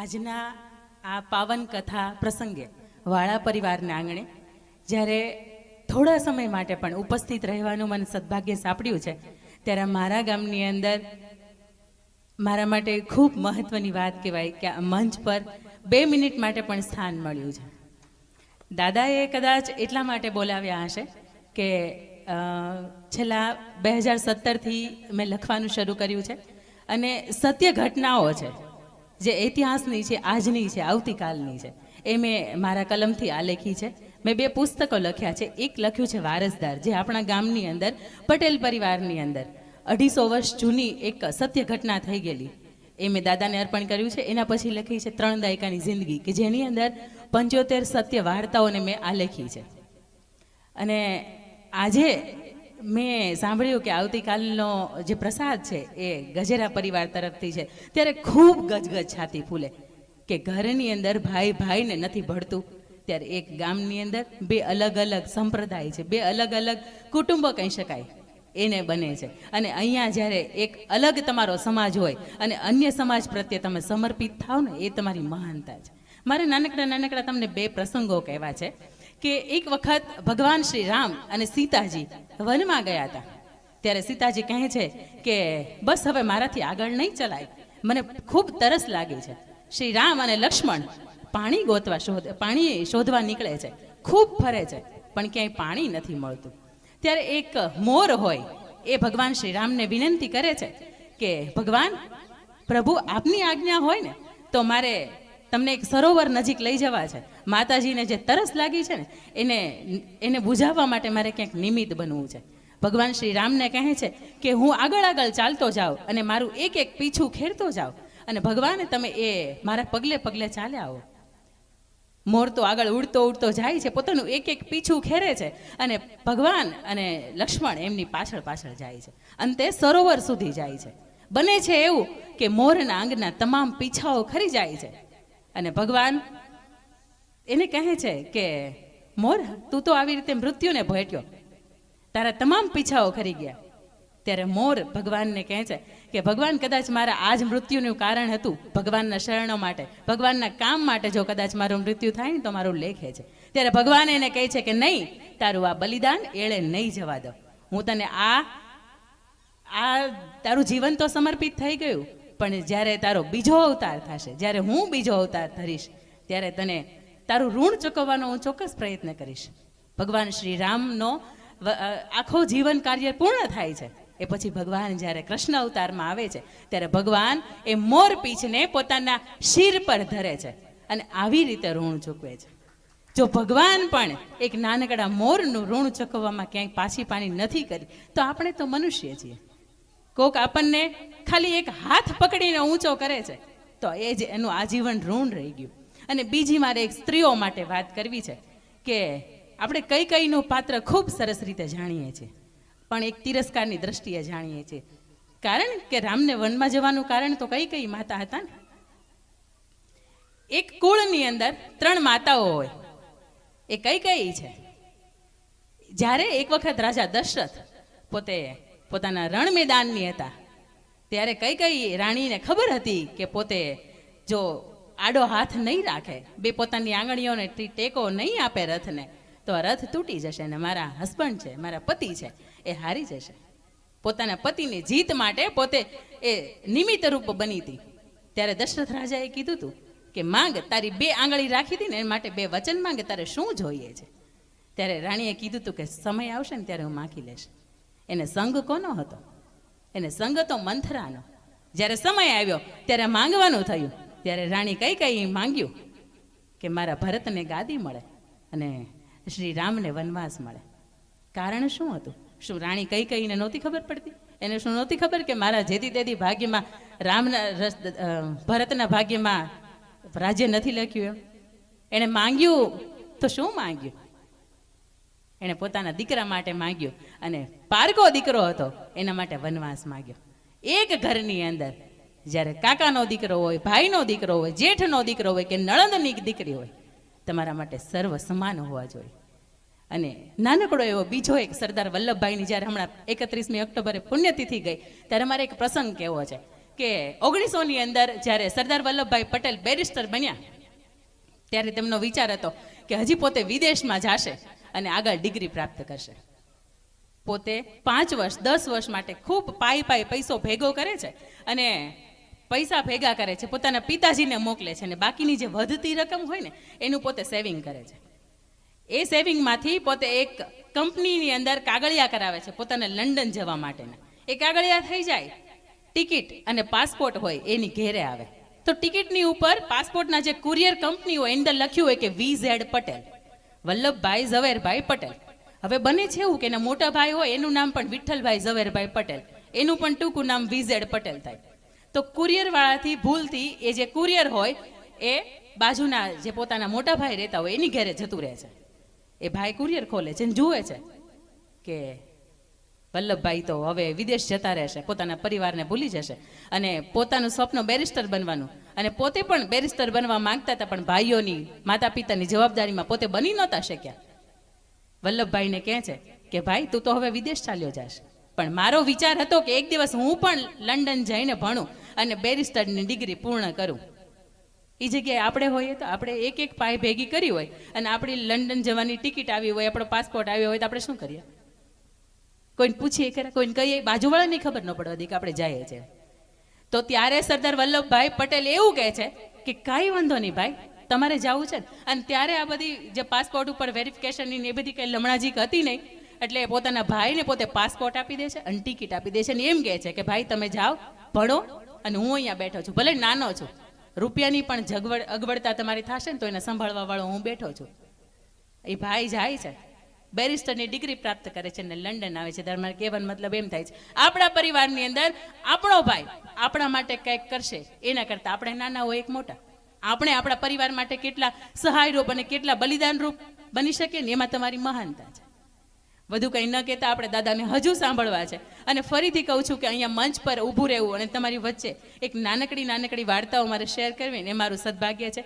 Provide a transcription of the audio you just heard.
આજના આ પાવન કથા પ્રસંગે વાળા પરિવારના આંગણે જ્યારે થોડા સમય માટે પણ ઉપસ્થિત રહેવાનું મને સદભાગ્ય સાંપડ્યું છે, ત્યારે મારા ગામની અંદર મારા માટે ખૂબ મહત્વની વાત કહેવાય કે આ મંચ પર 2 મિનિટ માટે પણ સ્થાન મળ્યું છે. દાદાએ કદાચ એટલા માટે બોલાવ્યા હશે કે છેલ્લા 2017થી મેં લખવાનું શરૂ કર્યું છે અને સત્ય ઘટનાઓ છે જે ઇતિહાસની છે, આજની છે, આવતીકાલની છે, એ મેં મારા કલમથી આલેખી છે. મેં 2 પુસ્તકો લખ્યા છે. એક લખ્યું છે વારસદાર, જે આપણા ગામની અંદર પટેલ પરિવારની અંદર 250 વર્ષ જૂની એક સત્ય ઘટના થઈ ગયેલી, એ મેં દાદાને અર્પણ કર્યું છે. એના પછી લખી છે 3 દાયકાની જિંદગી, કે જેની અંદર 75 સત્ય વાર્તાઓને મેં આલેખી છે. અને આજે મેં સાંભળ્યું કે આવતીકાલનો જે પ્રસાદ છે એ ગજેરા પરિવાર તરફથી છે, ત્યારે ખૂબ ગજગજ છાતી ફૂલે કે ઘરની અંદર ભાઈ ભાઈને નથી ભળતું, ત્યારે એક ગામની અંદર 2 અલગ અલગ સંપ્રદાય છે, 2 અલગ અલગ કુટુંબો કહી શકાય એને બને છે. અને અહીંયા જ્યારે એક અલગ તમારો સમાજ હોય અને અન્ય સમાજ પ્રત્યે તમે સમર્પિત થાવ ને, એ તમારી મહાનતા છે. મારે નાનકડા તમને 2 પ્રસંગો કહેવા છે કે એક વખત ભગવાન શ્રી રામ અને સીતાજી વનમાં ગયા હતા. ત્યારે સીતાજી કહે છે કે બસ હવે મારાથી આગળ નહીં ચલાય, મને ખૂબ તરસ લાગી છે. શ્રી રામ અને લક્ષ્મણ પાણી શોધવા નીકળે છે, ખૂબ ફરે છે, પણ ક્યાંય પાણી નથી મળતું. ત્યારે એક મોર હોય એ ભગવાન શ્રી રામને વિનંતી કરે છે કે ભગવાન પ્રભુ, આપની આજ્ઞા હોય ને તો મારે તમને એક સરોવર નજીક લઈ જવા છે. માતાજીને જે તરસ લાગી છે ને એને બુઝાવવા માટે મારે ક્યાંક નિમિત્ત બનવું છે. ભગવાન શ્રી રામને કહે છે કે હું આગળ આગળ ચાલતો જાઉં અને મારું એક એક પીછું ખેડતો જાઉં, અને ભગવાન તમે એ મારા પગલે પગલે ચાલ્યા આવો. મોર તો આગળ ઉડતો જાય છે, પોતાનું એક એક પીછું ખેરે છે, અને ભગવાન અને લક્ષ્મણ એમની પાછળ પાછળ જાય છે. અંતે સરોવર સુધી જાય છે. બને છે એવું કે મોરના આંગના તમામ પીછાઓ ખરી જાય છે, અને ભગવાન એને કહે છે કે મોર, તું તો આવી રીતે મૃત્યુને ભેટ્યો, તારા તમામ પીછાઓ ખરી ગયા. ત્યારે મોર ભગવાનને કહે છે કે ભગવાન, કદાચ મારા આજ મૃત્યુનું કારણ હતું ભગવાનના શરણો માટે, ભગવાનના કામ માટે જો કદાચ મારું મૃત્યુ થાય ને તો મારું લેખે છે. ત્યારે ભગવાન એને કહે છે કે નહીં, તારું આ બલિદાન એળે નહીં જવા દો. હું તને તારું જીવન તો સમર્પિત થઈ ગયું, પણ જ્યારે તારો બીજો અવતાર થશે, જ્યારે હું બીજો અવતાર ધરીશ, ત્યારે તને તારું ઋણ ચૂકવવાનો હું ચોક્કસ પ્રયત્ન કરીશ. ભગવાન શ્રી રામનો આખો જીવન કાર્ય પૂર્ણ થાય છે. એ પછી ભગવાન જ્યારે કૃષ્ણ અવતારમાં આવે છે, ત્યારે ભગવાન એ મોર પીછને પોતાના શિર પર ધરે છે અને આવી રીતે ઋણ ચૂકવે છે. જો ભગવાન પણ એક નાનકડા મોરનું ઋણ ચૂકવવામાં ક્યાંય પાછી પાની નથી કરી, તો આપણે તો મનુષ્ય છીએ. કોક આપણને ખાલી એક હાથ પકડીને ઊંચો કરે છે તો એ જ એનું આજીવન ઋણ રહી ગયું. અને બીજી મારે એક સ્ત્રીઓ માટે વાત કરવી છે કે આપણે કઈકઈનું પાત્ર ખૂબ સરસ રીતે જાણીએ છીએ, પણ એક તિરસ્કારની દ્રષ્ટિએ જાણીએ છીએ. કારણ કે રામને વનમાં જવાનું કારણ તો કઈ માતા હતા ને. એક કુળની અંદર 3 માતાઓ હોય, એ કઈ છે. જ્યારે એક વખત રાજા દશરથ પોતે પોતાના રણ મેદાનની હતા, ત્યારે કઈ રાણીને ખબર હતી કે પોતે જો આડો હાથ નહીં રાખે, 2 પોતાની આંગળીઓને ટેકો નહીં આપે રથને, તો રથ તૂટી જશે ને મારા હસબન્ડ છે, મારા પતિ છે, એ હારી જશે. પોતાના પતિની જીત માટે પોતે એ નિમિત્ત રૂપ બની હતી. ત્યારે દશરથ રાજાએ કીધું હતું કે માંગ, તારી 2 આંગળી રાખી હતી ને એ માટે 2 વચન માંગે, તારે શું જોઈએ છે? ત્યારે રાણીએ કીધું હતું કે સમય આવશે ને ત્યારે હું માગી લઈશ. એને સંગ કોનો હતો? એને સંગ તો મંથરાનો. જ્યારે સમય આવ્યો ત્યારે માંગવાનું થયું, ત્યારે રાણી કઈ માંગ્યું કે મારા ભરતને ગાદી મળે અને શ્રી રામને વનવાસ મળે. કારણ શું હતું? શું રાણી કઈને નહોતી ખબર પડતી? એને શું નહોતી ખબર કે મારા જેથી તેદી ભાગ્યમાં ભરતના ભાગ્યમાં રાજ્ય નથી લખ્યું? એણે માંગ્યું તો શું માંગ્યું? એણે પોતાના દીકરા માટે માંગ્યું, અને પારકો દીકરો હતો એના માટે વનવાસ માંગ્યો. એક ઘરની અંદર જ્યારે કાકાનો દીકરો હોય, ભાઈનો દીકરો હોય, જેઠનો દીકરો હોય કે નણંદની દીકરી હોય, તમારા માટે સર્વ સમાન હોવા જોઈએ. અને નાનકડો એવો બીજો એક સરદાર વલ્લભભાઈની જ્યારે હમણાં 31મી ઓક્ટોબરે પુણ્યતિથિ ગઈ, ત્યારે મારે એક પ્રસંગ કહેવો છે કે 1900ની અંદર જ્યારે સરદાર વલ્લભભાઈ પટેલ બેરિસ્ટર બન્યા ત્યારે તેમનો વિચાર હતો કે હજી પોતે વિદેશમાં જશે અને આગળ ડિગ્રી પ્રાપ્ત કરશે. પોતે 5 વર્ષ 10 વર્ષ માટે ખૂબ પાઈ પૈસો ભેગો કરે છે અને પૈસા ભેગા કરે છે, પોતાના પિતાજીને મોકલે છે અને બાકીની જે વધતી રકમ હોય ને એનું પોતે સેવિંગ કરે છે. એ સેવિંગમાંથી પોતે એક કંપનીની અંદર કાગળિયા કરાવે છે પોતાને લંડન જવા માટેના. એ કાગળિયા થઈ જાય, ટિકિટ અને પાસપોર્ટ હોય એની ઘેરે આવે તો ટિકિટની ઉપર પાસપોર્ટના જે કુરિયર કંપની હોય એની અંદર લખ્યું હોય કે VZ પટેલ, વલ્લભભાઈ ઝવેરભાઈ પટેલ. હવે બને છે એવું કે એના મોટા ભાઈ હોય એનું નામ પણ વિઠ્ઠલભાઈ ઝવેરભાઈ પટેલ, એનું પણ ટૂંકું નામ VZ પટેલ થાય. તો કુરિયર વાળાથી ભૂલથી એ જે કુરિયર હોય એ બાજુના જે પોતાના મોટા ભાઈ રહેતા હોય એની ઘરે જતું રહે છે. એ ભાઈ કુરિયર ખોલે છે અને જુએ છે કે વલ્લભભાઈ તો હવે વિદેશ જતા રહેશે, પોતાના પરિવારને ભૂલી જશે અને પોતાનું સ્વપ્ન બેરિસ્ટર બનવાનું, અને પોતે પણ બેરિસ્ટર બનવા માંગતા હતા પણ ભાઈઓની માતા પિતાની જવાબદારીમાં પોતે બની નહોતા શક્યા. વલ્લભભાઈને કહે છે કે ભાઈ તું તો હવે વિદેશ ચાલ્યો જાશ, પણ મારો વિચાર હતો કે એક દિવસ હું પણ લંડન જઈને ભણું અને બેરિસ્ટરની ડિગ્રી પૂર્ણ કરું. એ જગ્યાએ આપણે હોઈએ તો આપણે એક પાય ભેગી કરી હોય અને આપણી લંડન જવાની ટિકિટ આવી હોય, આપણો પાસપોર્ટ આવ્યો હોય તો આપણે શું કરીએ? કોઈને પૂછીએ ખરા? કોઈને કહીએ? બાજુવાળાને ખબર ન પડવા દે કે આપણે જઈએ છીએ. તો ત્યારે સરદાર વલ્લભભાઈ પટેલ એવું કહે છે કે કાંઈ વાંધો નહીં ભાઈ, તમારે જવું છે. અને ત્યારે આ બધી જે પાસપોર્ટ ઉપર વેરિફિકેશનની એ બધી કંઈ લમણાજીક હતી નહીં, એટલે પોતાના ભાઈને પોતે પાસપોર્ટ આપી દે છે અને ટિકિટ આપી દે છે અને એમ કહે છે કે ભાઈ તમે જાઓ ભણો અને હું અહીંયા બેઠો છું, ભલે નાનો છું, રૂપિયાની પણ અગવડતા તમારી થશે ને તો એને સંભાળવા વાળો હું બેઠો છું. એ ભાઈ જાય છે, બેરિસ્ટરની ડિગ્રી પ્રાપ્ત કરે છે અને લંડન આવે છે. તમારે કહેવાનો મતલબ એમ થાય છે આપણા પરિવારની અંદર આપણો ભાઈ આપણા માટે કંઈક કરશે એના કરતાં આપણે નાના હોય એક મોટા, આપણે આપણા પરિવાર માટે કેટલા સહાયરૂપ અને કેટલા બલિદાનરૂપ બની શકીએ ને એમાં તમારી મહાનતા છે. વધુ કંઈ ન કહેતા આપણે દાદાને હજુ સાંભળવા છે અને ફરીથી કહું છું કે અહીંયા મંચ પર ઊભું રહેવું અને તમારી વચ્ચે એક નાનકડી વાર્તાઓ મારે શેર કરવી ને એ મારું સદભાગ્ય છે.